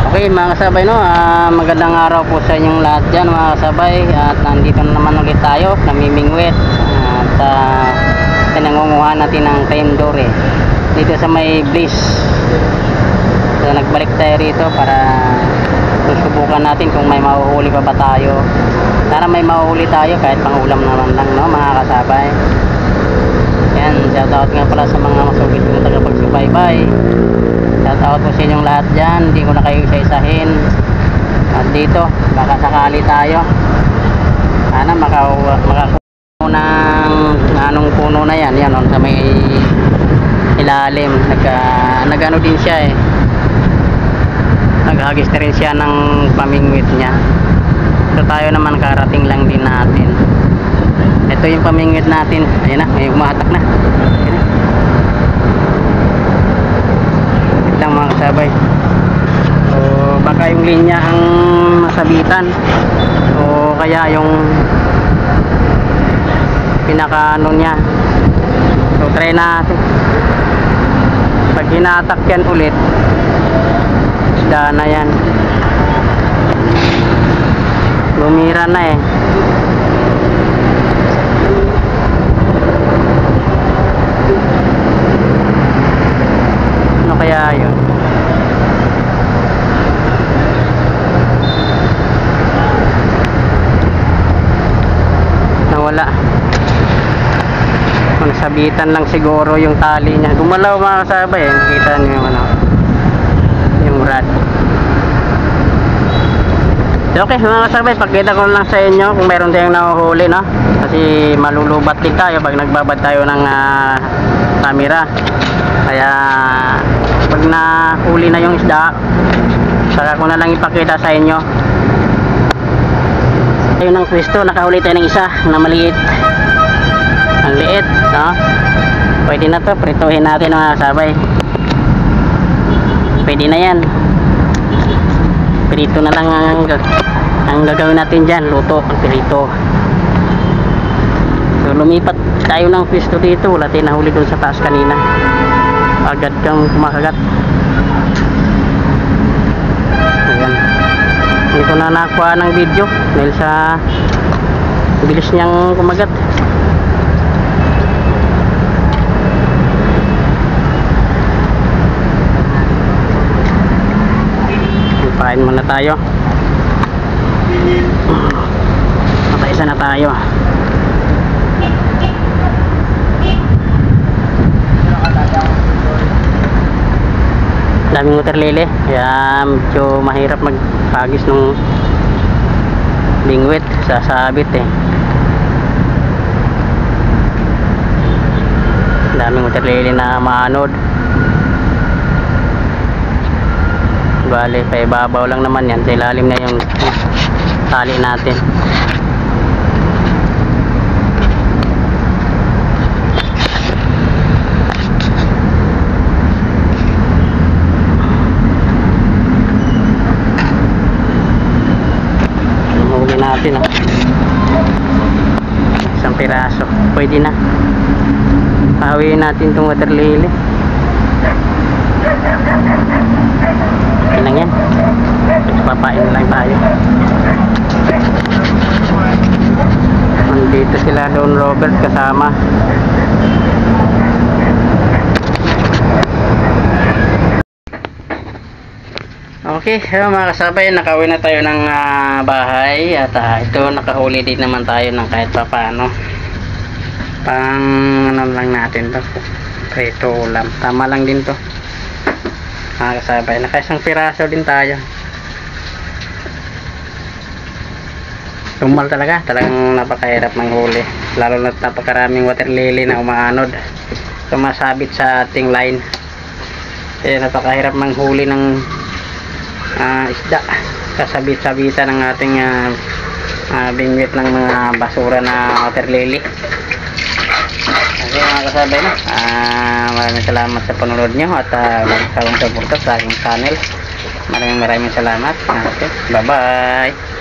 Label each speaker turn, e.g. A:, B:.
A: Okay mga kasabay, no, magandang araw po sa inyong lahat dyan mga kasabay. At nandito na naman ulit tayo, namimingwit at pinangunguha natin ng Tendore dito sa may Bliss. So nagbalik tayo rito para susubukan natin kung may mahuhuli pa ba tayo. Sana may mahuhuli tayo kahit pang ulam naman lang, no, mga kasabay. Yan, shoutout nga pala sa mga masugid kong tagapagsubaybay. Shoutout po sa inyong lahat dyan. Hindi ko na kayo isa-isahin. At dito, baka sakali tayo. Sana makakuha ng anong puno na yan. Yan, sa may ilalim. Nag-ano din siya eh. Naghagis na rin siya ng pamingwit niya. So tayo naman karating lang din natin. Ito yung pamingwit natin. Ayan na, may umatak na. Ayan na. Lang mga kasabay. So baka yung linya ang masabitan o kaya yung pinaka ano niya. So try natin. Pag hinatak yan ulit, isda na yan. Lumira na eh. Ano kaya yun? Nawala. Magsabitan lang siguro yung tali niya. Gumalaw mga kasabay eh. Nakita niyo yung ano, yung rod. Okay mga kasabay, pagkita ko lang sa inyo kung meron tayong nahuhuli, no? Kasi malulubat din tayo pag nagbabad tayo ng camera. Kaya pag nahuli na yung isda, saka ko na lang ipakita sa inyo. Ayun ang pwesto, nakahuli tayo ng isa na maliit. Ang liit, no? Pwede na to, prituhin natin mga kasabay. Pwede na yan. Prito na lang ang gagawin natin dyan, luto, prito. So lumipat tayo ng pwesto dito, wala tayong nahuli doon sa taas kanina. Agad kang kumakagat. Ayan, hindi ko na nakuha ng video dahil sa bilis niyang kumagat. Pain muna tayo. Mataisa na tayo. Daming waterlily, kaya medyo mahirap magpagis ng bingwit, sasabit eh. Daming waterlily na maanod. Bale, kaya babaw lang naman yan. Sa ilalim na yung tali natin. Huli natin, oh. Isang piraso. Pwede na. Pahawiin natin itong water lily. Okay lang yan. Papain lang tayo. Nandito sila Don Robert kasama. Okay, mga kasabay, nakauwi na tayo ng bahay. At ito, nakahuli din naman tayo ng kahit pa paano. Pang ano lang natin to, prito ulam. Tama lang din to mga kasabay. Nakaisang piraso din tayo. Tumal talaga. Talagang napakahirap manghuli. Lalo na napakaraming water lily na umaanod, sumasabit sa ating line. Kaya napakahirap manghuli ng isda. Kasabit-sabitan ng ating bingwit ng mga basura na water lily. Okay mga kasabay, no? Maraming salamat sa panonood nyo at maraming suporta sa aking channel. Maraming salamat. Okay, bye bye.